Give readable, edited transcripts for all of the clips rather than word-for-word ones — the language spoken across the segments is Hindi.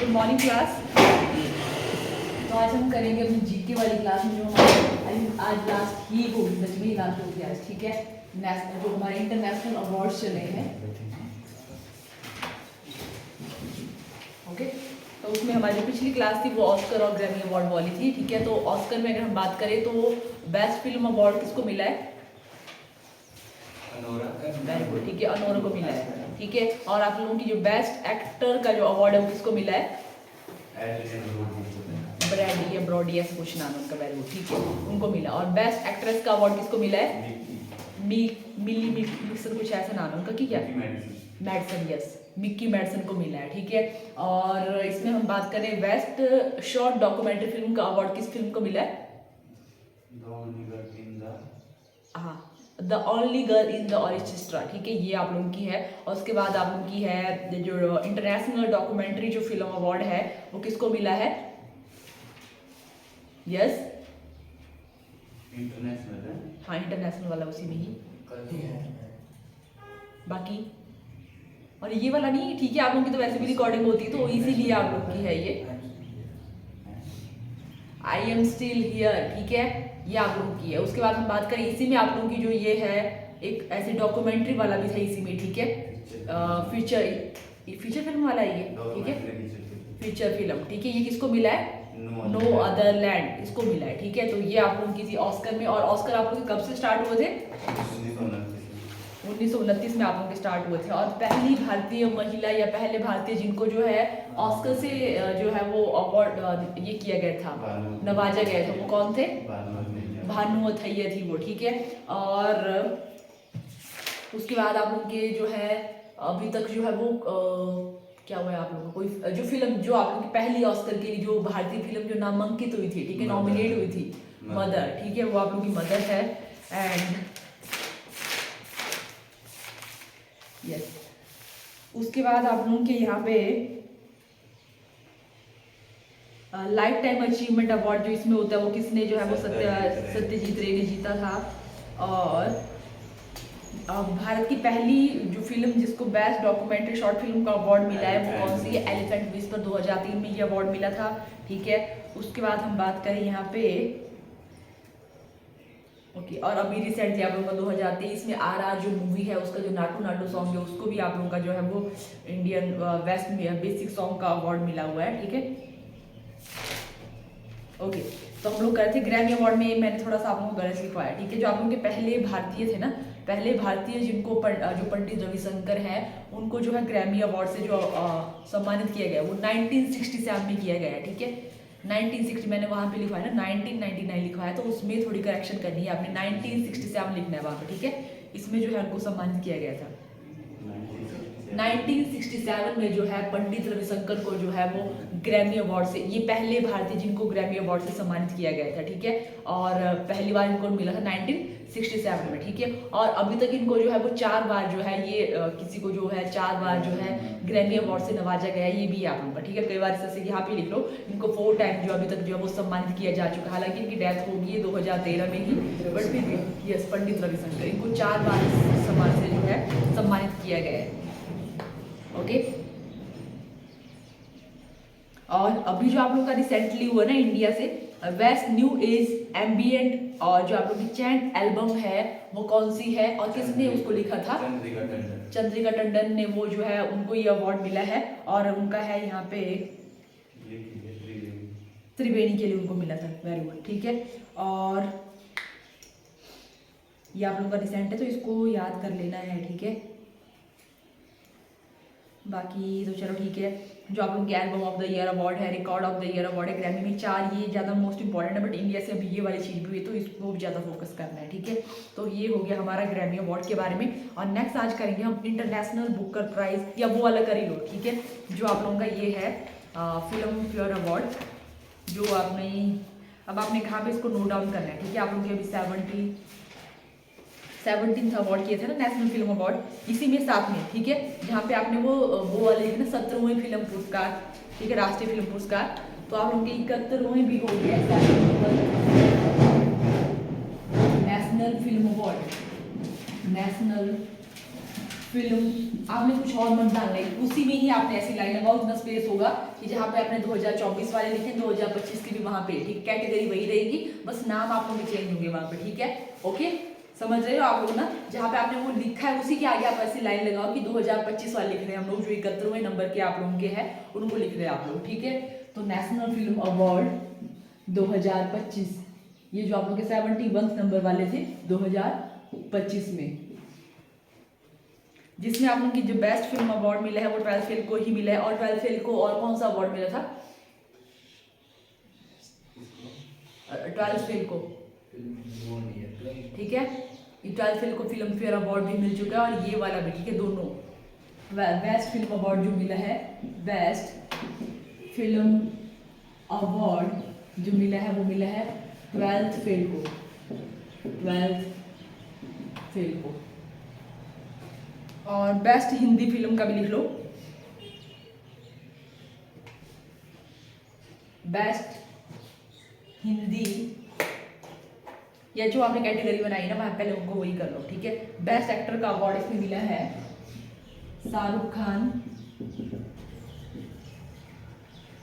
Good morning class. तो आज हम करेंगे अपनी जीके वाली क्लास में जो हमारी आज लास्ट ही होगी, सच में ही लास्ट होगी आज, ठीक है। नेशनल जो हमारे इंटरनेशनल अवार्ड्स चले हैं, ओके। तो उसमें हमारी जो पिछली क्लास थी वो ऑस्कर और ग्रैमी अवार्ड वाली थी, ठीक है। तो ऑस्कर में अगर हम बात करें तो बेस्ट फिल्म अवार्ड किसको मिला है? वेरी गुड, ठीक है, अनोरा को मिला है, ठीक है। और आप लोगों की जो बेस्ट एक्टर का जो अवार्ड है वो किसको मिला है? ब्रैडी या ब्रॉडी ऐसा कुछ नाम है उनका, वेरी गुड, ठीक है, उनको मिला। और बेस्ट एक्ट्रेस का अवार्ड किसको मिला है? मिली मिक्सन कुछ ऐसा नाम है उनका, क्या? मैडसन, यस, मिक्की मैडसन को मिला है, ठीक है। और इसमें हम बात करें बेस्ट शॉर्ट डॉक्यूमेंट्री फिल्म का अवार्ड किस फिल्म को मिला है? हाँ, the only girl in the orchestra, ठीक है, ये आप लोगों की है। और उसके बाद आप लोगों की है जो इंटरनेशनल डॉक्यूमेंट्री जो फिल्म अवार्ड है वो किसको मिला है? यस, इंटरनेशनल है, हाँ इंटरनेशनल वाला उसी में ही, बाकी और ये वाला नहीं, ठीक है। आप लोगों की तो वैसे भी रिकॉर्डिंग होती है तो इसीलिए आप लोगों की है ये आई एम स्टिल हियर, ठीक है, ये आप लोगों की है। उसके बाद हम बात करें इसी में आप लोगों की जो ये है एक ऐसे डॉक्यूमेंट्री वाला भी था इसी में, ठीक है, फीचर फिल्म वाला है ये, ठीक है, फीचर फिल्म, ठीक है। ये किसको मिला है? नो अदर लैंड, इसको मिला है, ठीक है। तो ये आप लोगों की थी ऑस्कर में। और ऑस्कर आप लोग कब से स्टार्ट हुए थे? 1929 में आप लोगों के स्टार्ट हुए थे। और पहली भारतीय महिला या पहले भारतीय जिनको जो है ऑस्कर से जो है वो अवार्ड ये किया गया था, नवाजा गया था, वो कौन थे? भानु अथैया थी वो, ठीक है। और उसके बाद आप लोग के जो है अभी तक जो है वो क्या हुआ है आप लोगों को कोई जो फिल्म जो आप लोगों की पहली ऑस्कर के लिए जो भारतीय फिल्म जो नामांकित हुई थी, ठीक है, नॉमिनेट हुई थी, मदर, ठीक है, वो आप लोगों की मदर है। एंड यस, उसके बाद आप लोगों के यहाँ पे लाइफ टाइम अचीवमेंट अवार्ड जो इसमें होता है वो किसने जो है वो सत्यजीत रे ने जीता था। और भारत की पहली जो फिल्म जिसको बेस्ट डॉक्यूमेंट्री शॉर्ट फिल्म का अवार्ड मिला है वो कौन सी है? एलिफेंट विस्पर, 2003 में ये अवार्ड मिला था, ठीक है। उसके बाद हम बात करें यहाँ पे ओके, और अभी रिसेंटली आप लोगों का 2023 में RR जो मूवी है उसका जो नाटू नाटू सॉन्ग है उसको भी आप लोगों का जो है वो इंडियन बेस्ट में बेसिक सॉन्ग का अवार्ड मिला हुआ है, ठीक है, ओके। तो हम लोग करे थे ग्रैमी अवार्ड में, मैंने थोड़ा सा आप लोगों को गलत लिखवाया, ठीक है। जो आप लोगों के पहले भारतीय थे ना, पहले भारतीय जिनको जो पंडित रविशंकर है उनको जो है ग्रैमी अवार्ड से जो सम्मानित किया गया वो 1967 में किया गया है, ठीक है। 1960 मैंने वहाँ पे लिखवाया ना, 1999 लिखवाया, तो उसमें थोड़ी करेक्शन करनी है आपने, 1967 लिखना है वहाँ पे, ठीक है। इसमें जो है उनको सम्मानित किया गया था 1967 में जो है पंडित रविशंकर को जो है वो ग्रैमी अवार्ड से, ये पहले भारतीय जिनको ग्रैमी अवार्ड से सम्मानित किया गया था, ठीक है। और पहली बार इनको मिला था 1967 में, ठीक है। और अभी तक इनको जो है वो 4 बार जो है ये किसी को जो है 4 बार जो है ग्रैमी अवार्ड से नवाजा गया है, ये भी आप लोगों का, ठीक है। कई बार जैसे यहाँ पे लिख लो, इनको 4 टाइम जो अभी तक जो है वो सम्मानित किया जा चुका है। हालांकि इनकी डेथ होगी है 2013 में ही, बट फिर भी यस, पंडित रविशंकर, इनको 4 बार सम्मान से जो है सम्मानित किया गया है, ओके। और अभी जो आप लोगों का रिसेंटली हुआ ना इंडिया से बेस्ट न्यू एज एम्बिएंट, और जो आप लोगों की चैंट एल्बम है वो कौन सी है और किसने उसको लिखा था? चंद्रिका टंडन ने वो जो है उनको ये अवार्ड मिला है। और उनका है यहाँ पे त्रिवेणी के लिए उनको मिला था, वेरी गुड, ठीक है। और ये आप लोगों का रिसेंट है तो इसको याद कर लेना है, ठीक है। बाकी तो चलो ठीक है। जो आप लोग के album of the year award है, record of the year award है ग्रैमी में, 4 ये ज़्यादा मोस्ट इंपॉर्टेंट है, बट इंडिया से अभी ये वाली चीज़ भी हुई तो इसको भी ज़्यादा फोकस करना है, ठीक है। तो ये हो गया हमारा ग्रैमी अवार्ड के बारे में। और नेक्स्ट आज करेंगे हम इंटरनेशनल बुकर प्राइज़, या वो वाला कर ही लो, ठीक है। जो आप लोगों का ये है फिल्म फेयर अवार्ड, जो आपने अब आपने कहाँ पे इसको नोट डाउन करना है, ठीक है। आप लोग अभी 17th अवार्ड किए थे ना, नेशनल फिल्म अवार्ड, इसी में साथ में, ठीक है, जहाँ पे आपने वो वाले ना 17वें फिल्म पुरस्कार, ठीक है, राष्ट्रीय फिल्म पुरस्कार, तो आप लोगों के 71वें भी हो गया national film award, national film आपने कुछ और मत डालना है, उसी में ही आपने ऐसी लाइन लगाओ, इतना स्पेस होगा कि जहाँ पे आपने 2024 वाले लिखे 2025 की भी वहाँ पे, ठीक, कैटेगरी वही रहेगी, बस नाम आप लोग चेंज होंगे वहाँ पे, ठीक है। ओके, समझ रहे हो आप लोग ना, जहाँ पे आपने वो लिखा है उसी के आगे आप ऐसी लाइन लगाओ कि 2025 वाले लिख रहे हैं हम लोग, जो 71वें नंबर के आप लोगों के हैं उनको लिख रहे हैं आप लोग, ठीक है। तो नेशनल फिल्म अवार्ड 2025, ये जो आप लोग के 71 नंबर वाले थे 2025 में, जिसमें आप लोगों की जो बेस्ट फिल्म अवार्ड मिला है वो 12th फेल को ही मिला है। और 12th फेल को और कौन सा अवार्ड मिला था? 12th फेल को, ठीक है, 12th फेल को फिल्म फेयर अवार्ड भी मिल चुका है और ये वाला भी, ठीक है, दोनों। बेस्ट फिल्म अवार्ड जो मिला है, बेस्ट फिल्म अवार्ड जो मिला है वो मिला है 12th फेल को, 12th फेल को। और बेस्ट हिंदी फिल्म का भी लिख लो, बेस्ट हिंदी, या जो आपने कैटेगरी बनाई ना वहाँ पहले उनको वही कर लो, ठीक है। बेस्ट एक्टर का अवार्ड इसमें मिला है शाहरुख खान,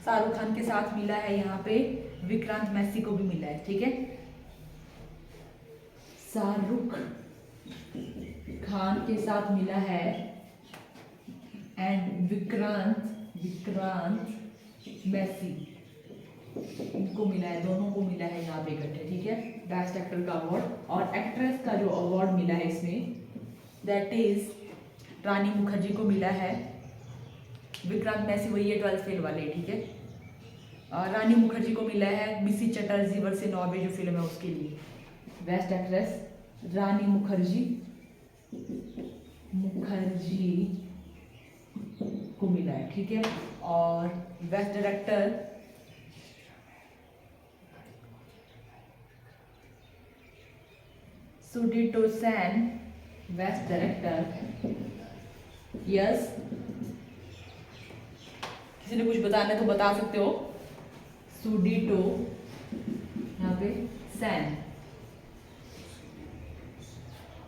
शाहरुख खान के साथ मिला है यहाँ पे विक्रांत मैसी को भी मिला है, ठीक है। शाहरुख खान के साथ मिला है एंड विक्रांत मैसी, इनको मिला है, दोनों को मिला है यहाँ पे इकट्ठे, ठीक है, बेस्ट एक्टर का अवार्ड। और एक्ट्रेस का जो अवार्ड मिला है इसमें, दैट इज रानी मुखर्जी को मिला है, विक्रांत मैसी वही है 12th फेल वाले, ठीक है। और रानी मुखर्जी को मिला है मिसी चटर्जी वर्सेस नॉर्वे जो फिल्म है उसके लिए, बेस्ट एक्ट्रेस रानी मुखर्जी को मिला है, ठीक है। और best director Sudipto Sen, best director, yes, किसी ने कुछ बताना है तो बता सकते हो, सुडीटो यहाँ पे सैन।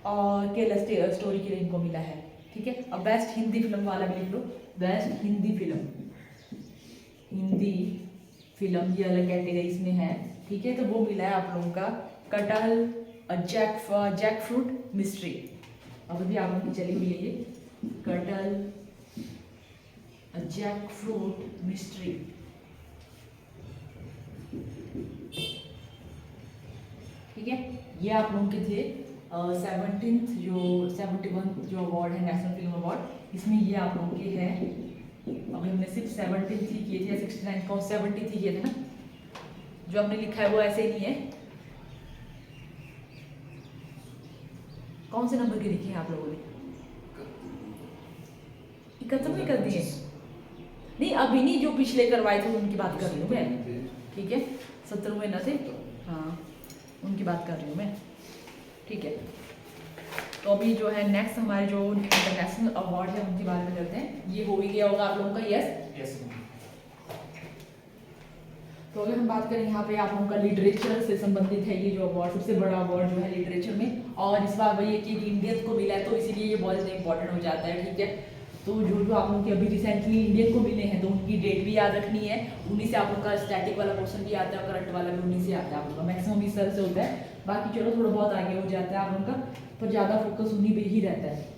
और केला स्टोरी के लिए इनको मिला है, ठीक है। अब बेस्ट हिंदी फिल्म वाला भी लिख लो, बेस्ट हिंदी फिल्म ये अलग कैटेगरीज में है, ठीक है। तो वो मिला है आप लोगों का कटहल जैक फ्रूट मिस्ट्री, अब अभी आप लोगों की चली हुई है ये कटहल जैक फ्रूट मिस्ट्री, ठीक है। ये आप लोगों के थे 71 जो अवार्ड है नेशनल फिल्म अवार्ड, इसमें ये आप लोगों के हैं। अभी हमने सिर्फ 70 ही किए थे या 69 को 70 ही किए थे ना, जो आपने लिखा है वो ऐसे ही नहीं है। कौन से नंबर के लिखे हैं आप लोगों ने? 71 में कर दिए? नहीं अभी नहीं, जो पिछले करवाए थे उनकी बात कर रही हूँ मैं, ठीक है। 70 ना थे, हाँ उनकी बात कर रही हूँ मैं, ठीक है। तो अभी जो है नेक्स्ट हमारे जो इंटरनेशनल अवार्ड है उनके बारे में करते हैं। ये हो ही गया होगा आप लोगों का, यस। तो अगर हम बात करें यहाँ पे आप लोगों का लिटरेचर से संबंधित है ये जो अवार्ड, सबसे बड़ा अवार्ड जो है लिटरेचर में, और इस बार वही है कि इंडियंस को मिला है तो इसीलिए ये बहुत ज़्यादा इंपॉर्टेंट हो जाता है, ठीक है। तो जो आप लोगों के अभी रिसेंटली इंडियन को मिले हैं तो उनकी डेट भी याद रखनी है, उन्हीं से आप लोग का स्टैटिक वाला क्वेश्चन भी आता है, करंट वाला भी उन्हीं से आता है आप लोग का, मैक्सिमम इस तरह से होता है। बाकी चलो थोड़ा बहुत आगे हो जाता है आप लोगों का, पर ज़्यादा फोकस उन्हीं पे ही रहता है।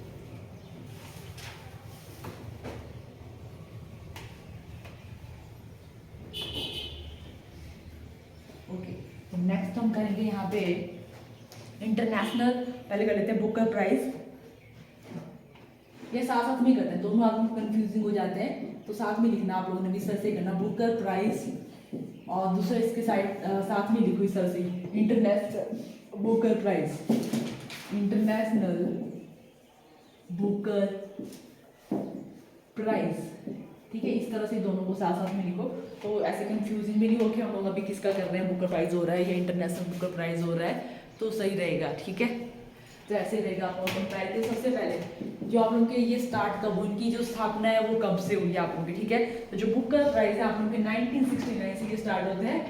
ओके, तो नेक्स्ट हम करेंगे यहाँ पे इंटरनेशनल, पहले कर लेते हैं बुकर प्राइज। ये साथ साथ में करते हैं, दोनों आप लोग कंफ्यूजिंग हो जाते हैं, तो साथ में लिखना आप लोगों ने भी सर से करना, बुकर प्राइज, और दूसरा इसके साइड साथ में लिखो इस तरह से, international Booker prize, international Booker prize, ठीक है। इस तरह से दोनों को साथ साथ में लिखो, तो ऐसे कंफ्यूजिंग भी नहीं हो कि हम लोग अभी किसका कर रहे हैं, बुकर प्राइज हो रहा है या इंटरनेशनल बुकर प्राइज हो रहा है, तो सही रहेगा, ठीक है। तो ऐसे रहेगा आप लोगों को कंपेयर। सबसे पहले जो आप लोगों के ये स्टार्ट कब, उनकी जो स्थापना है वो कब से हुई है आप लोगों की, ठीक है। तो जो बुकर प्राइज है आप लोगों के 1969 से ये स्टार्ट होते हैं,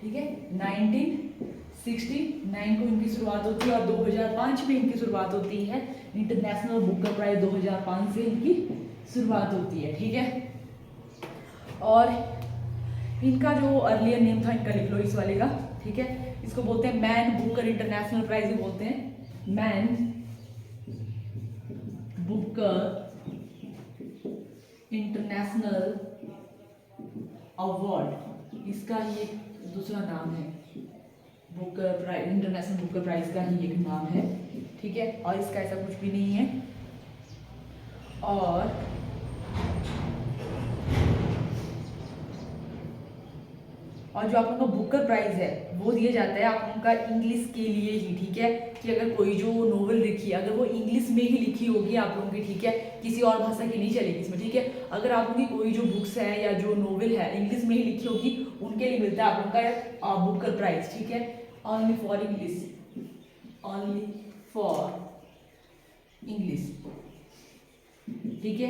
ठीक है, 1969 1969 को इनकी शुरुआत होती है और 2005 में इनकी शुरुआत होती है। इंटरनेशनल बुकर प्राइज 2005 से इनकी शुरुआत होती है, ठीक है। और इनका जो अर्लियर नेम था, इनका लिख लो इस वाले का, ठीक है। इसको बोलते हैं मैन बुकर इंटरनेशनल प्राइज ही बोलते हैं, मैन बुकर इंटरनेशनल अवार्ड, इसका ही एक दूसरा नाम है। Booker prize, international Booker prize का ही एक नाम है, ठीक है। और इसका ऐसा कुछ भी नहीं है। और जो आप लोगों का बुकर प्राइज है वो दिया जाता है आप लोगों का इंग्लिश के लिए ही, ठीक है। कि अगर कोई जो नोवेल लिखी है, अगर वो इंग्लिश में ही लिखी होगी आप लोगों की, ठीक है, किसी और भाषा की नहीं चलेगी इसमें, ठीक है। अगर आप लोगों की कोई जो बुक्स है या जो नोवेल है इंग्लिश में ही लिखी होगी, उनके लिए मिलता है आप लोगों का बुकर प्राइज, ठीक है। Only for English, only for English, ठीक है।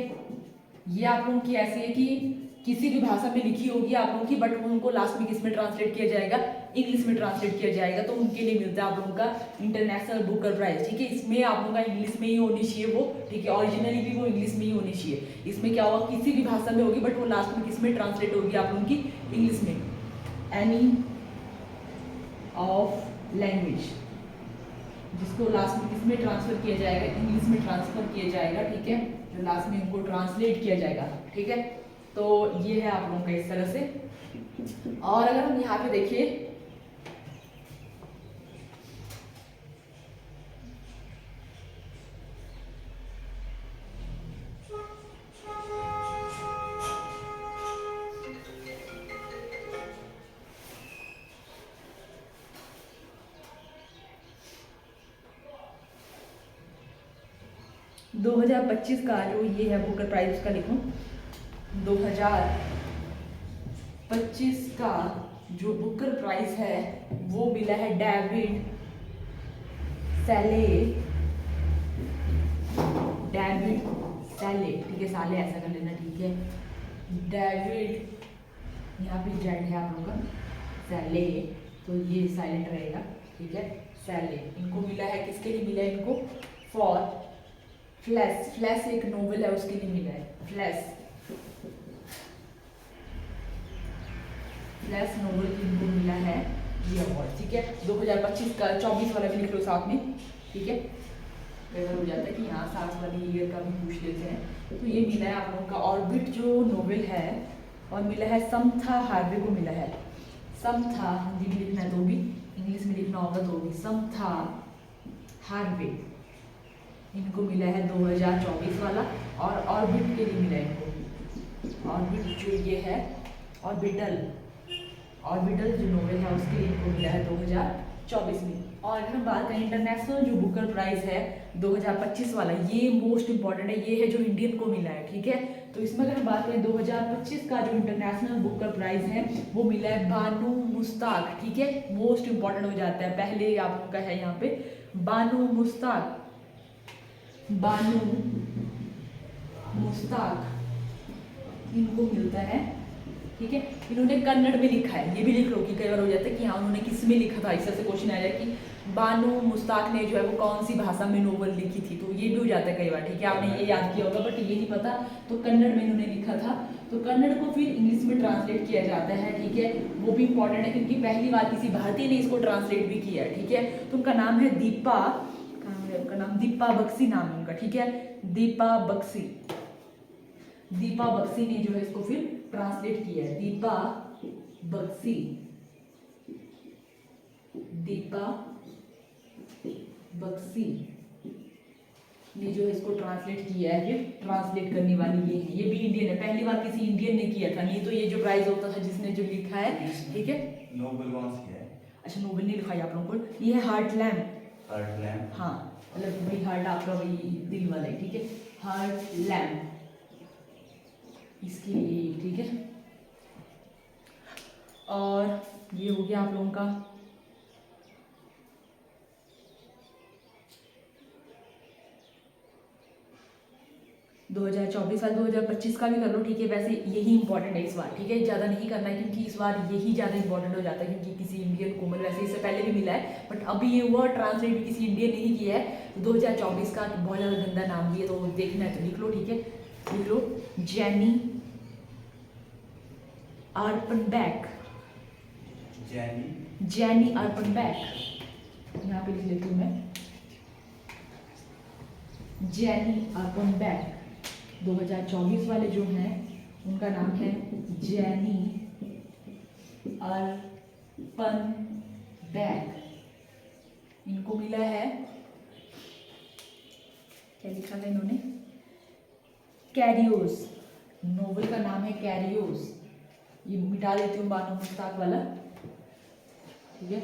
ये आप लोगों की ऐसी है कि किसी भी भाषा में लिखी होगी आप लोगों की, बट उनको लास्ट में किस में ट्रांसलेट किया जाएगा, इंग्लिश में ट्रांसलेट किया जाएगा, तो उनके लिए मिलता है आप लोगों का इंटरनेशनल बुकर प्राइज, ठीक है। इसमें आप लोगों का इंग्लिश में ही होनी चाहिए वो, ठीक है। ओरिजिनली भी वो इंग्लिश में ही होनी चाहिए। इसमें क्या होगा, किसी भी भाषा में होगी बट वो लास्ट में किस में ट्रांसलेट होगी आप लोगों की, इंग्लिश में। एनी ऑफ लैंग्वेज, जिसको लास्ट में किस में ट्रांसफर किया जाएगा, इंग्लिश में ट्रांसफर किया जाएगा, ठीक है। जो लास्ट में इनको ट्रांसलेट किया जाएगा, ठीक है। तो ये है आप लोगों का इस तरह से। और अगर हम यहाँ पे देखिए, दो 2025 का जो ये है बुकर प्राइज का लिखूं, 2025 का जो बुकर प्राइज है वो मिला है डेविड सैले, डेविड सैले, ठीक है। साले ऐसा कर लेना, ठीक है। डेविड, यहाँ पे जेड है आप लोगों का, सैले, तो ये साइलेंट रहेगा, ठीक है। सैले, इनको मिला है, किसके लिए मिला है इनको, फॉर फ्लैश, फ्लैश एक नोवेल है उसके लिए मिला है, फ्लैश, फ्लैश नोवेल इनको मिला है ये अवार्ड, ठीक है। 2025 का 24 वाला भी लिख लो साथ में, ठीक है। कई बार हो जाता है कि यहाँ साथ वाली ईयर का भी पूछ लेते हैं। तो ये मिला है आप लोगों का ऑर्बिट जो नोवेल है, और मिला है समथा हार्वे को मिला है। समथा हिंदी में लिखना है तो भी, इंग्लिश में लिखना होगा तो भी, समथा हार्वे, इनको मिला है 2024 वाला। और ऑर्बिट के लिए मिला है इनको, ऑर्बिट जो ये है, ऑर्बिटल, ऑर्बिटल जो नोवेल है उसके लिए इनको मिला है 2024 में। और अगर हम बात करें इंटरनेशनल जो बुकर प्राइज है 2025 वाला, ये मोस्ट इंपॉर्टेंट है, ये है जो इंडियन को मिला है, ठीक है। तो इसमें अगर हम बात करें 2025 का जो इंटरनेशनल बुकर प्राइज है वो मिला है बानू मुश्ताक, ठीक है। मोस्ट इंपॉर्टेंट हो जाता है, पहले आप लोग का है यहाँ पे बानू मुश्ताक, बानू मुश्ताक इनको मिलता है, ठीक है। इन्होंने कन्नड़ में लिखा है, ये भी लिख लो कि कई बार हो जाता है कि हाँ उन्होंने किस में लिखा था, इस तरह से क्वेश्चन आ जाए कि बानू मुश्ताक ने जो है वो कौन सी भाषा में नोवेल लिखी थी, तो ये भी हो जाता है कई बार, ठीक है। आपने ये याद किया होगा बट ये नहीं पता, तो कन्नड़ में इन्होंने लिखा था, तो कन्नड़ को फिर इंग्लिश में ट्रांसलेट किया जाता है, ठीक है। वो भी इंपॉर्टेंट है क्योंकि पहली बार किसी भारतीय ने इसको ट्रांसलेट भी किया है, ठीक है। तो उनका नाम है दीपा, उनका नाम दीपा बक्सी नाम है उनका, ठीक है। दीपा बक्सी, दीपा बक्सी ने जो है इसको फिर ट्रांसलेट किया है, दीपा बक्सी, दीपा बक्सी ने जो है इसको ट्रांसलेट किया है, फिर ट्रांसलेट करने वाली ये है, ये भी इंडियन है, पहली बार किसी इंडियन ने किया था, नहीं तो ये जो प्राइज होता था जिसने जो लिखा है, ठीक है। नोबेल कौन सी है? अच्छा नोबेल नहीं लिखा है आप लोगों को, ये है हार्ट लैम्प, हार्ट लैम्प, हाँ मतलब वही हार्ट आपका वही दिल वाला है, ठीक है। हार्ट लैम्प इसके लिए, ठीक है। और ये हो गया आप लोगों का 2024 साल 2025 का भी कर लो, ठीक है। वैसे यही इंपॉर्टेंट है इस बार, ठीक है, ज़्यादा नहीं करना है क्योंकि इस बार यही ज़्यादा इंपॉर्टेंट हो जाता है क्योंकि किसी इंडियन को, मतलब वैसे इससे पहले भी मिला है बट अभी ये हुआ ट्रांसलेट भी किसी इंडियन ने ही किया है। तो 2024 का बहुत ज़्यादा गंदा नाम भी है, तो देखना है तो लिख लो, ठीक है, लिख लो जेनी अर्पनबैक, जेनी अर्पनबैक, यहाँ पे लिख लेती हूँ मैं, जेनी अर्पनबैक। 2024 वाले जो हैं उनका नाम है जेनी अर्पनबैक। इनको मिला है, क्या लिखा था इन्होंने, कैरियोस, नोवेल का नाम है कैरियोस। ये मिटा देती हूँ बानो मुश्ताक वाला, ठीक है,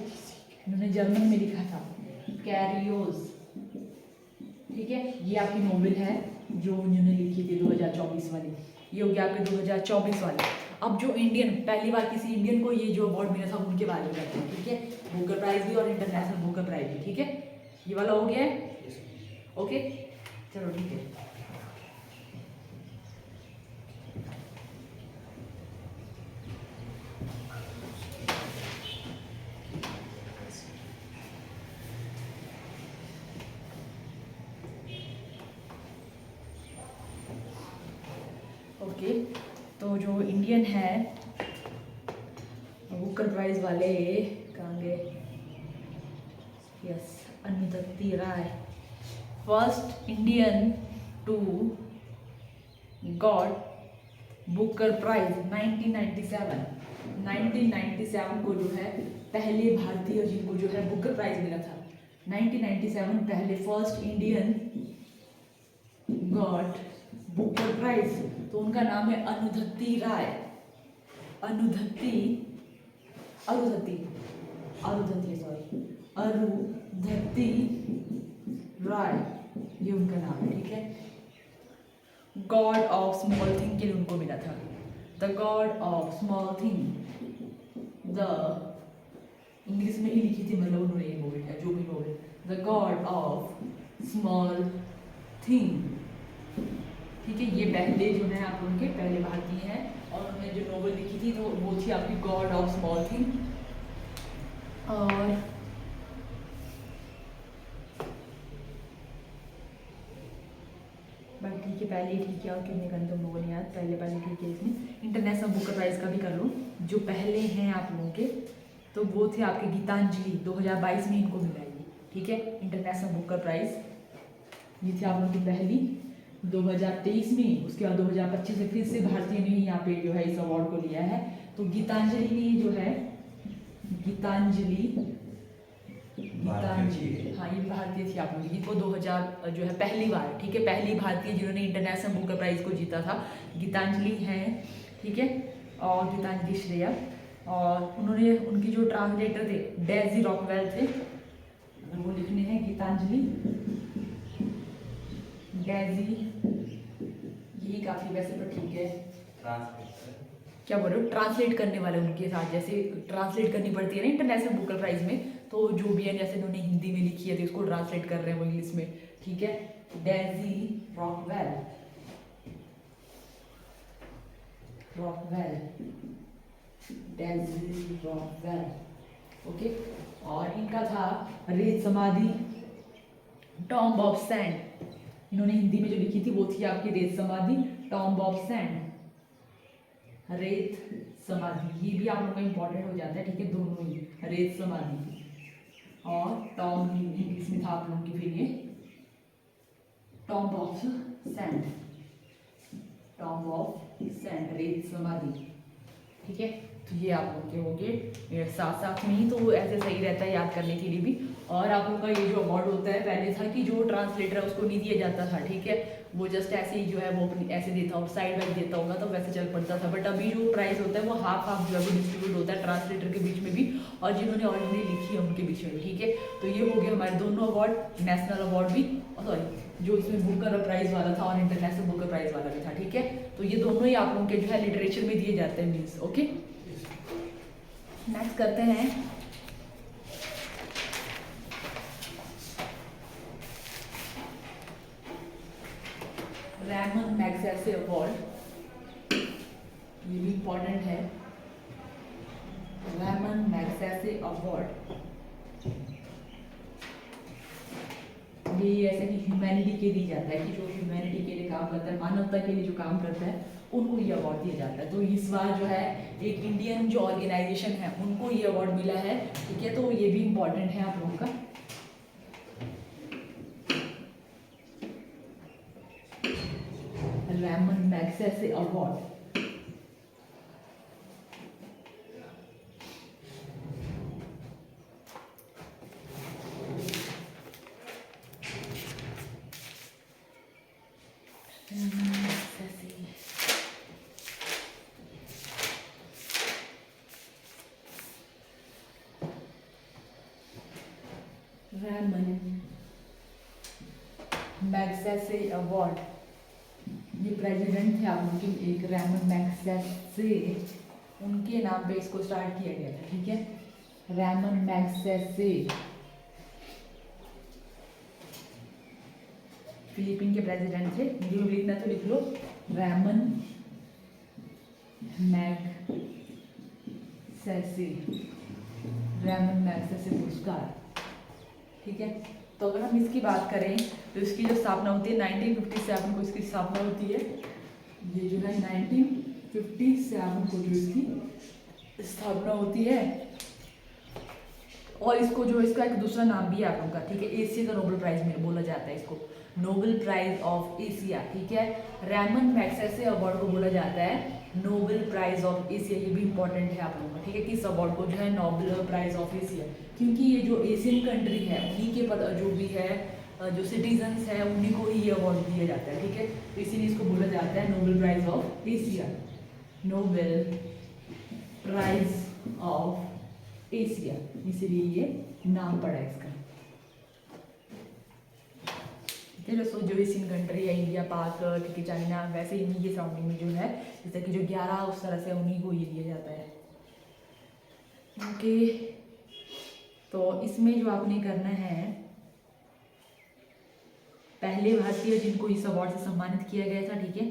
इन्होंने जर्मन में लिखा था कैरियोस, ठीक है। ये आपकी नोवेल है जो उन्होंने लिखी थी 2024 वाली, ये हो गया आपके 2024 वाले। अब जो इंडियन, पहली बार किसी इंडियन को ये जो अवार्ड मिला था उनके बारे में करते हैं, ठीक है, बुकर प्राइज भी और इंटरनेशनल बुकर प्राइज भी, ठीक है। ये वाला हो गया है, ओके, चलो ठीक है। ओके, तो जो इंडियन है बुकर प्राइज वाले कहाँ गए, yes, Arundhati Roy, first Indian to got Booker prize 1997 को जो है पहले भारतीय जिनको जो है बुकर प्राइज मिला था 1997, पहले first Indian got Booker prize, तो उनका नाम है अनुदत्ती राय, अरुधति राय, ये उनका नाम है, ठीक है। गॉड ऑफ स्मॉल थिंग के लिए उनको मिला था, the God of small thing, the English में ही लिखी थी, मतलब उन्होंने ये नोवेल है, जो भी novel, the God of small thing, ठीक है। ये पहले जो है आप उनके पहले भारतीय हैं और उन्होंने जो नोवेल लिखी थी तो वो थी आपकी गॉड ऑफ स्मॉल थिंग। और बट ठीक है, पहले ही ठीक है, और क्यों नहीं करते नोवेल याद, पहले ठीक है। इसमें इंटरनेशनल बुकर प्राइज का भी कर लो, जो पहले हैं आप लोगों के, तो वो थे आपके गीतांजलि, 2022 में इनको मिला है, ठीक है, इंटरनेशनल बुकर प्राइज। ये थी आप लोगों की पहली 2023 में, उसके बाद 2025 में फिर से भारतीय ने ही यहाँ पे जो है इस अवार्ड को लिया है। तो गीतांजलि ने जो है गीतांजलि, हाँ ये भारतीय थी आप लोगों की, इनको 2000 जो है पहली बार, ठीक है, पहली भारतीय जिन्होंने इंटरनेशनल बुकर प्राइज को जीता था, गीतांजलि हैं, ठीक है। और गीतांजलि श्रेया, और उन्होंने, उनकी जो ट्रांसलेटर थे डेजी रॉकवेल थे, वो लिखने हैं गीतांजलि डेजी, यही काफ़ी वैसे तो ठीक है, क्या बोल रहे हो, ट्रांसलेट करने वाले उनके साथ, जैसे ट्रांसलेट करनी पड़ती है ना इंटरनेशनल बुकर प्राइज में, तो जो भी है जैसे उन्होंने हिंदी में लिखी है तो इसको ट्रांसलेट कर रहे हैं वो इंग्लिश में, ठीक है। Daisy Rockwell, Daisy Rockwell, okay. और इनका था रेत समाधि, टॉम्ब ऑफ सैंड, इन्होंने हिंदी में जो लिखी थी वो थी आपकी रेत समाधि, टॉम्ब ऑफ सैंड, रेत समाधि, ये भी आप लोगों का इंपॉर्टेंट हो जाता है, ठीक है, दोनों ही, रेत समाधि और टॉम्ब इंग्लिश में था आप लोगों की, फिर ये tomb of sand, tomb of sand, रेत समाधि, ठीक है। तो ये आप लोग के हो गए साथ साथ में ही, तो ऐसे सही रहता है याद करने के लिए भी। और आप लोगों का ये जो अवार्ड होता है, पहले था कि जो ट्रांसलेटर है उसको नहीं दिया जाता था, ठीक है, वो जस्ट ऐसे ही जो है वो अपनी ऐसे देता हो, साइड वाइज देता होगा तो वैसे चल पड़ता था। बट अभी जो प्राइस होता है वो हाफ जो है वो डिस्ट्रीब्यूट होता है ट्रांसलेटर के बीच में भी और जिन्होंने ऑलरेडी लिखी है उनके बीच में भी, ठीक है। तो ये हो गया हमारे दोनों अवार्ड, नेशनल अवार्ड भी, सॉरी जो इसमें बुकर प्राइज वाला था और इंटरनेशनल बुकर प्राइज वाला भी था, ठीक है। तो ये दोनों ही आप लोगों के जो है लिटरेचर में दिए जाते हैं, मीन्स, ओके। नेक्स्ट करते हैं रैमन मैग्सेसे अवार्ड, ये भी इम्पोर्टेंट है। रैमन मैग्सेसे अवार्ड ये ऐसे कि ह्यूमैनिटी के लिए जाता है, कि जो ह्यूमैनिटी के लिए काम करता है, मानवता के लिए जो काम करता है, उनको ये अवार्ड दिया जाता है। तो इस बार जो है एक इंडियन जो ऑर्गेनाइजेशन है उनको ये अवार्ड मिला है, ठीक है। तो ये भी इम्पोर्टेंट है आप लोगों का। Ramon Magsaysay award, Ramon Magsaysay award, ये प्रेसिडेंट थे आप लोगों के एक रैमन मैग्सेसे, उनके नाम पे इसको स्टार्ट किया गया था, ठीक है। रैमन मैग्सेसे फिलीपीन के प्रेसिडेंट थे, हिंदी में लिखना तो लिख लो, रैमन मैग्सेसे, रैमन मैग्सेसे पुरस्कार, ठीक है। तो अगर हम इसकी बात करें तो इसकी जो स्थापना होती है 1957 को इसकी स्थापना होती है। ये जो है 1957 को जो इसकी स्थापना होती है, और इसको जो इसका एक दूसरा नाम भी है आप लोगों का, ठीक है, एशिया का नोबेल प्राइज में बोला जाता है इसको, नोबेल प्राइज ऑफ एशिया, ठीक है। रैमन मैग्सेसे अवार्ड को बोला जाता है नोबेल प्राइज ऑफ एशिया, ये भी इंपॉर्टेंट है आप लोगों का, ठीक है। किस अवार्ड को जो है नोबेल प्राइज ऑफ एशिया, क्योंकि ये जो एशियन कंट्री है उन्हीं के पद जो भी है जो सिटीजन्स हैं उन्हीं को ही ये अवार्ड दिया जाता है, ठीक है। तो इसीलिए इसको बोला जाता है Nobel prize of Asia, Nobel prize of Asia, इसीलिए ये नाम पड़ा है इसका, ठीक है। जो जो एशियन कंट्री है, इंडिया, पाक, ठीक है, चाइना, वैसे इन्हीं के सराउंडिंग में जो है जैसे कि जो 11 उस तरह से उन्हीं को ये दिया जाता है, ओके। तो इसमें जो आपने करना है, पहले भारतीय जिनको इस अवार्ड से सम्मानित किया गया था, ठीक है।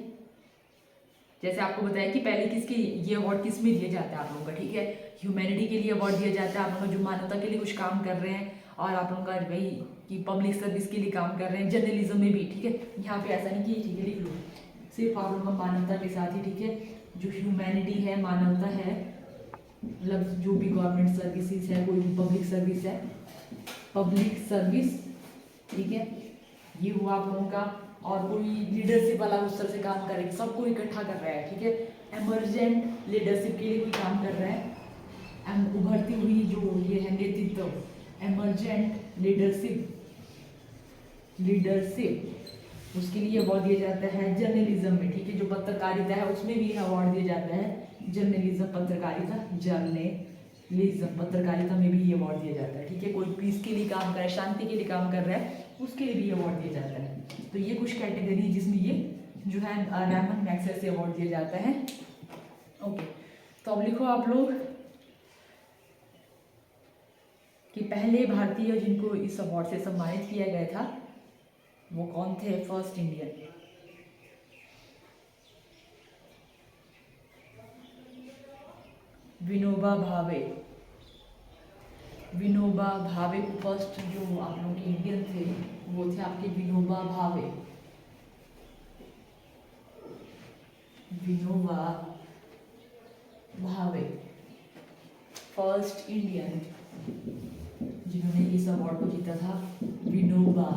जैसे आपको बताया कि पहले किसके ये अवार्ड किस में दिया जाता है आप लोगों का, ठीक है। ह्यूमैनिटी के लिए अवार्ड दिया जाता है, आप लोगों को जो मानवता के लिए कुछ काम कर रहे हैं, और आप लोगों का वही कि पब्लिक सर्विस के लिए काम कर रहे हैं, जर्नलिज्म में भी, ठीक है। यहाँ पे ऐसा नहीं कि ठीक है लिख लो, सिर्फ आप लोगों का मानवता के साथ ही, ठीक है। जो ह्यूमैनिटी है, मानवता है, मतलब जो भी गवर्नमेंट सर्विसेज है, कोई भी पब्लिक सर्विस है, पब्लिक सर्विस, ठीक है, ये हुआ आप लोगों का। और कोई लीडरशिप वाला उस तरह से काम करेगा, सबको इकट्ठा कर रहा है, ठीक है। एमरजेंट लीडरशिप के लिए कोई काम कर रहा है, उभरती हुई जो ये है नेतृत्व, एमरजेंट लीडरशिप, उसके लिए अवार्ड दिया जाता है। जर्नलिज्म में, ठीक है, जो पत्रकारिता है उसमें भी अवार्ड दिया जाता है, जर्नलिज्म पत्रकारिता, जर्नलिज्म पत्रकारिता में भी ये अवार्ड दिया जाता है, ठीक है। कोई पीस के लिए काम कर रहा है, शांति के लिए काम कर रहा है, उसके लिए भी अवार्ड दिया जाता है। तो ये कुछ कैटेगरी जिसमें ये जो है रैमन मैग्सेसे अवार्ड दिया जाता है, ओके। तो अब लिखो आप लोग कि पहले भारतीय जिनको इस अवार्ड से सम्मानित किया गया था वो कौन थे। फर्स्ट इंडियन, विनोबा भावे, विनोबा भावे को फर्स्ट जो आप लोगों के इंडियन थे वो थे आपके विनोबा भावे, विनोबा भावे फर्स्ट इंडियन जिन्होंने इस अवार्ड को जीता था, विनोबा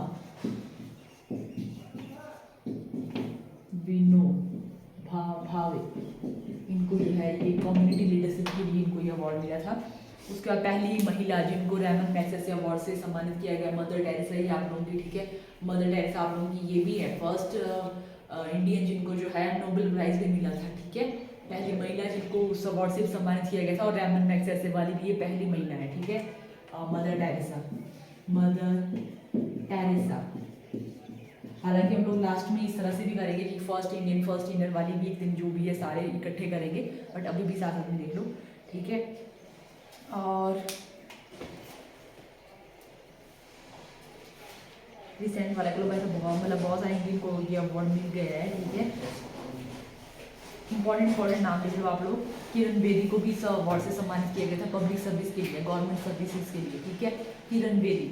भावे। इनको जो है ये कम्युनिटी लीडरशिप के लिए इनको ये अवार्ड मिला था। उसके बाद पहली महिला जिनको रैमन मैग्सेसे अवार्ड से सम्मानित किया गया मदर टेरेसा ही आप लोगों की, ठीक है। मदर टेरेसा आप लोगों की ये भी है फर्स्ट इंडियन जिनको जो है नोबेल प्राइज भी मिला था, ठीक है। पहली महिला जिनको उस अवार्ड से सम्मानित किया गया था, और रैमन मैग्सेसे वाली भी ये पहली महिला है, ठीक है। Mother Teresa, mother Teresa. हालांकि हम लोग लास्ट में इस तरह से भी करेंगे कि फर्स्ट इंडियन वाली भी एक दिन जो भी है सारे इकट्ठे करेंगे, बट अभी भी साथ में देख लो, ठीक है। और रिसेंट वाला को वैसे बहुत मतलब बहुत सारे इंडियन को ये अवार्ड मिल गया है, ठीक है। इंपॉर्टेंट नाम देख लो आप लोग। किरण बेदी को भी इस अवार्ड से सम्मानित किया गया था पब्लिक सर्विस के लिए, गवर्नमेंट सर्विसेज के लिए, ठीक है, किरण बेदी।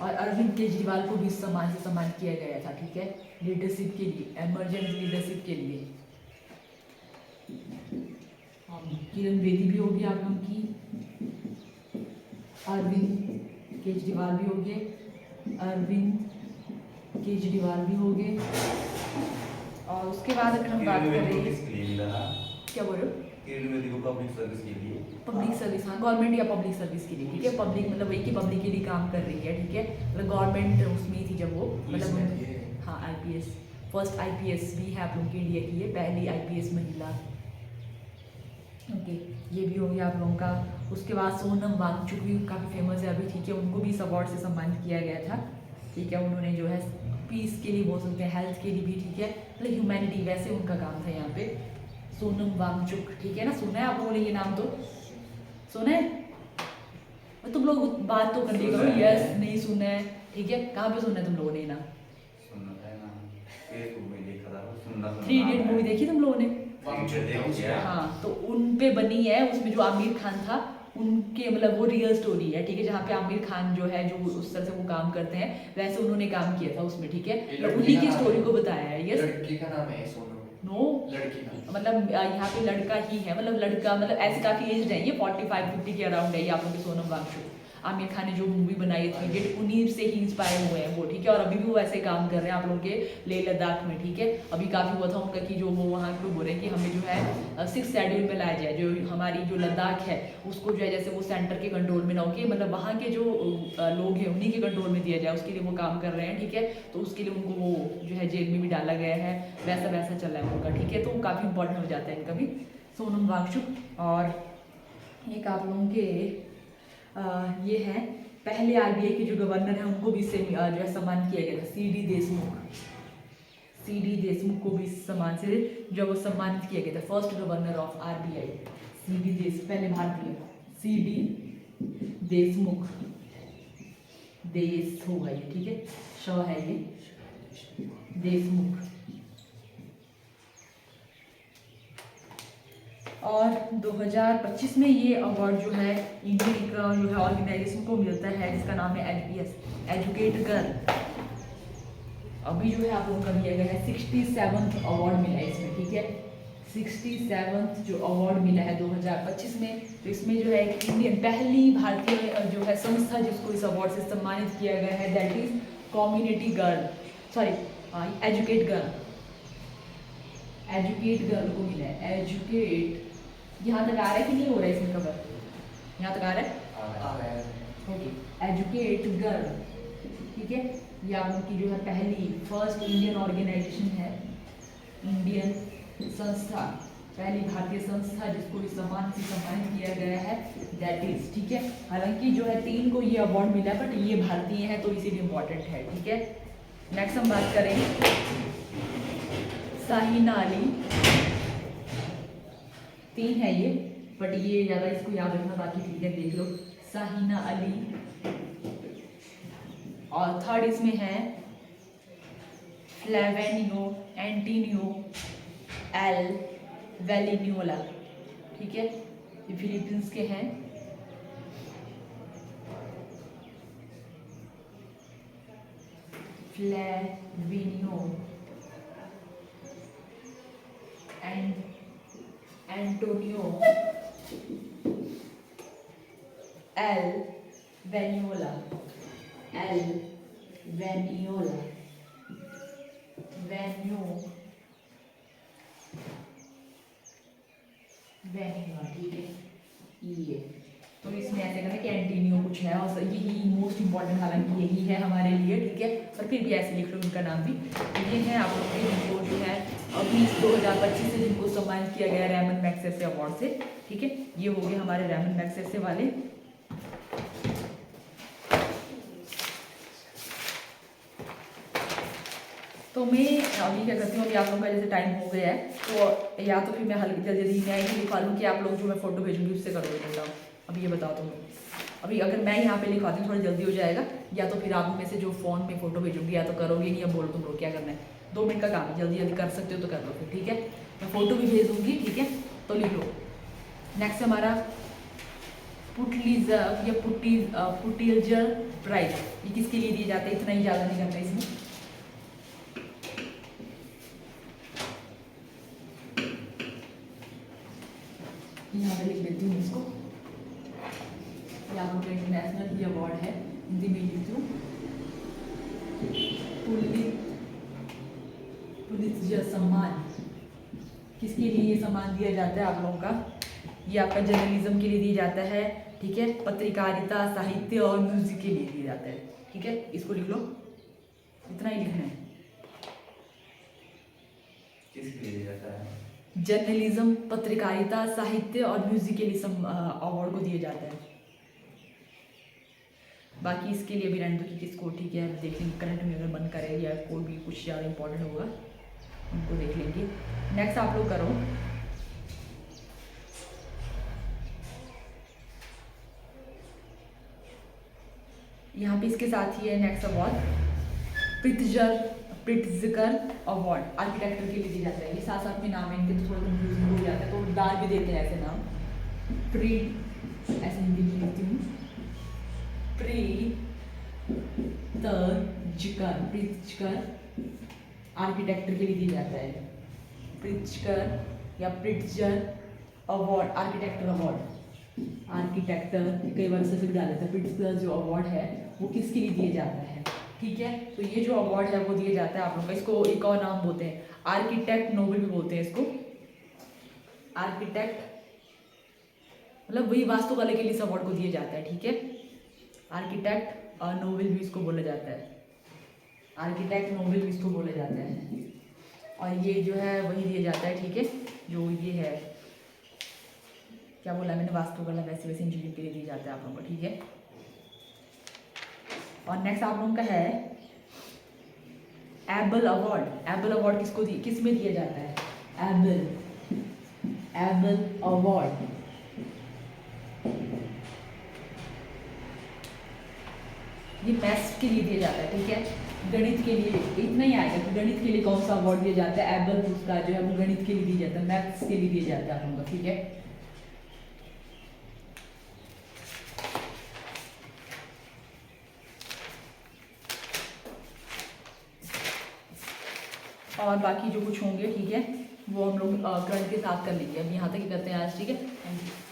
और अरविंद केजरीवाल को भी इस सम्मान से सम्मानित किया गया था, ठीक है, लीडरशिप के लिए, एमरजेंट लीडरशिप के लिए। किरण बेदी भी होगी आप लोगों की, अरविंद केजरीवाल भी हो गए, अरविंद केजरीवाल भी हो गए। और उसके बाद अगर हम बात करें, क्या बोल रहे हो, किरण बेदी को पब्लिक सर्विस के लिए, पब्लिक सर्विस, हाँ गवर्नमेंट या पब्लिक सर्विस के लिए, ठीक है, पब्लिक मतलब वही कि पब्लिक के लिए काम कर रही है, ठीक है, मतलब गवर्नमेंट उसमें ही थी जब वो, मतलब हाँ आईपीएस, फर्स्ट आईपीएस भी है आप लोगों के इंडिया की, ये पहली आईपीएस महिला, ओके, ये भी हो गया आप लोगों का। उसके बाद सोनम वांगचुक भी काफ़ी फेमस है अभी, ठीक है, उनको भी इस अवार्ड से सम्मानित किया गया था, ठीक है, उन्होंने जो है पीस के लिए बोल सकते हैं, हेल्थ के लिए भी, ठीक है, मतलब ह्यूमैनिटी वैसे उनका काम था यहाँ पे। सोनम वांगचुक, ठीक है ना, सुना है आप लोगों ने ये नाम, तो सुना है, और तुम लोग बात तो कर लिएगा, यस नहीं सुना है, ठीक है, कहाँ पे सुना है तुम लोगों ने ये नाम? सुनना है ना, फेसबुक में देखा था, सुनना 3 इडियट मूवी देखी तुम लोगों ने? देखिए। हाँ, तो उन पे बनी है, उसमें जो आमिर खान था उनके मतलब वो रियल स्टोरी है, ठीक है, जहाँ पे आमिर खान जो है जो उस तरह से वो काम करते हैं वैसे उन्होंने काम किया था उसमें, ठीक है, तो उन्हीं की स्टोरी को बताया है। यस, लड़की का नाम है सोनम, नो, लड़की का मतलब यहाँ पे लड़का ही है, मतलब लड़का मतलब ऐसे काफी एज है, ये 45-50 के अराउंड है ये आप लोग के सोनम वांगचुक। आमिर खान ने जो मूवी बनाई थी ये उन्हीं से ही इंस्पायर हुए हैं वो, ठीक है, और अभी भी वो ऐसे काम कर रहे हैं आप लोगों के लेह लद्दाख में, ठीक है। अभी काफ़ी हुआ था उनका कि जो वो वहाँ पे बोल रहे हैं कि हमें जो है 6 शेड्यूल में लाया जाए, जो हमारी जो लद्दाख है उसको जो है जैसे वो सेंटर के कंट्रोल में ना हो के मतलब वहाँ के जो लोग हैं उन्हीं के कंट्रोल में दिया जाए, उसके लिए वो काम कर रहे हैं, ठीक है। तो उसके लिए उनको वो जो है जेल में भी डाला गया है, वैसा वैसा चल रहा है उनका, ठीक है, तो काफ़ी इंपॉर्टेंट हो जाता है इनका भी, सोनम वांगचुक। और एक आप लोगों के ये है पहले आरबीआई के जो गवर्नर हैं उनको भी इससे जो है सम्मान किया गया था, सीडी देशमुख को भी इस सम्मान से जो वो सम्मानित किया गया था, first governor of RBI CD Deshmukh, पहले भारतीय सीडी देशमुख, देश होगा ये, ठीक है, श है ये, देशमुख। और 2025 में ये अवार्ड जो है इंडियन जो है ऑर्गेनाइजेशन को मिलता है जिसका नाम है एलपीएस, एजुकेट गर्ल। अभी जो है आप लोगों का दिया गया है 67th अवार्ड मिला है इसमें, ठीक है, 67th जो अवार्ड मिला है 2025 में। तो इसमें जो है एक इंडियन पहली भारतीय जो है संस्था जिसको इस अवार्ड से सम्मानित किया गया है, that is community girl, sorry educate girl को मिला है, एजुकेट। यहाँ तक आ रहा है कि नहीं हो रहा है इसमें कवर? यहाँ तक आ रहा है, ओके, एजुकेट गर्ल, ठीक है। ये आप लोग की जो है पहली फर्स्ट इंडियन ऑर्गेनाइजेशन है, इंडियन संस्था, पहली भारतीय संस्था जिसको इस सम्मान से सम्मानित किया गया है, दैट इज, ठीक है। हालांकि जो है 3 को ये अवार्ड मिला है बट ये भारतीय है तो इसीलिए इम्पोर्टेंट है, ठीक है। नेक्स्ट हम बात करेंगे साहिना अली, 3 है ये बट ये ज़्यादा इसको याद रखना, बाकी चीज़ें देख लो, साहिना अली। और थर्ड इसमें है फ्लेवेनियो एंटिनियो एल वेलिनियोला, ठीक है, ये फिलीपींस के हैं। फ्लेविनियो एंटोनियो एल वेनियोला, ठीक है, ये तो इसमें ऐसे करना कि एंटीनियो कुछ है और यही मोस्ट इंपॉर्टेंट हालांकि यही है हमारे लिए, ठीक है, पर फिर भी ऐसे लिख लो उनका नाम भी। तो ये है आप लोगों के जिनको जो है अभी 2025 से जिनको सम्मानित किया गया रेमन मैग्सेसे अवार्ड से, ठीक है, ये हो गए हमारे रेमन मैग्सेसे वाले। तो मैं अभी क्या करती हूँ, अभी आप लोगों का जैसे टाइम हो गया है तो या तो फिर मैं हल्की जल्दी मैं ही लिखवा लूँ कि आप लोग जो मैं फोटो भेजूंगी उससे करोगे तुम लोग। अभी ये बताओ तुम लोग। अभी अगर मैं यहाँ पे लिखवाती हूँ थोड़ा जल्दी हो जाएगा, या तो फिर आप में से जो फ़ोन में फ़ोटो भेजूंगी या तो करोगे नहीं, या बोलो तुम लोग क्या करना है, 2 मिनट का काम है, जल्दी जल्दी कर सकते हो तो कर लो फिर, ठीक है। मैं फ़ोटो भी भेज दूँगी, ठीक है, तो लिख लो। नेक्स्ट हमारा पुटलीजर या पुटिलजर प्राइज, ये किसके लिए दिया जाता है, इतना ही ज़्यादा नहीं करना इसमें। यहाँ पे लिख देती हूँ इसको, यहाँ पर इंटरनेशनल ये अवार्ड है, हिंदी में लिखती हूँ, पुलित्जर सम्मान। किसके लिए ये सम्मान दिया जाता है आप लोगों का, ये आपका जर्नलिज्म के लिए दिया जाता है, ठीक है, पत्रकारिता, साहित्य और म्यूजिक के लिए दिया जाता है, ठीक है, इसको लिख लो, इतना ही लिखना है। किसके लिए दिया जाता है? जर्नलिज्म, पत्रकारिता, साहित्य और म्यूजिक के लिए अवार्ड को दिया जाता है। बाकी इसके लिए भी रहने दो कि किसको, ठीक है, देख लेंगे करंट में अगर मन करे या कोई भी कुछ ज़्यादा इंपॉर्टेंट होगा उनको देख लेंगे। नेक्स्ट आप लोग करो, यहाँ पे इसके साथ ही है next award Pritzker award, architecture के लिए दिया जाता है। ये साथ साथ में नाम है इनके, तो थोड़ा कंफ्यूजन हो जाता है, तो डाल भी देते हैं ऐसे नाम, ऐसे हिंदी में लिखती हूँ, प्रिट्जकर आर्किटेक्चर के लिए दिया जाता है। प्रिट्जकर या Pritzker award, architecture award, architecture कई बार से डाल देता है। प्रिट्जकर जो अवार्ड है वो किसके लिए दिया जाता है, ठीक है, तो ये जो अवार्ड है वो दिया जाता है आप लोगों का, इसको एक और नाम बोलते हैं आर्किटेक्ट नोबेल भी बोलते हैं इसको। आर्किटेक्ट मतलब वही वास्तुकला के लिए इस अवार्ड को दिया जाता है, ठीक है, आर्किटेक्ट नोबेल भी इसको बोला जाता है, आर्किटेक्ट नोबेल भी इसको बोला जाता है। और ये जो है वही दिया जाता है, ठीक है, जो ये है क्या बोला मैंने, वास्तुकला वैसे वैसे इंजीनियरिंग के लिए दिया जाता है आप लोगों को, ठीक है। और नेक्स्ट आप लोगों का है एबल अवार्ड। एबल अवार्ड किस में दिया जाता है, एबल अवार्ड ये मैथ्स के लिए दिया जाता है, ठीक है, गणित के लिए इतना ही आएगा कि गणित के लिए कौन सा अवार्ड दिया जाता है, एबल उसका जो है वो गणित के लिए दिया जाता है, मैथ्स के लिए दिया जाता है आप लोगों का, ठीक है। और बाकी जो कुछ होंगे, ठीक है, वो हम लोग करंट के साथ कर लेंगे। अब यहाँ तक ही करते हैं आज, ठीक है, थैंक यू।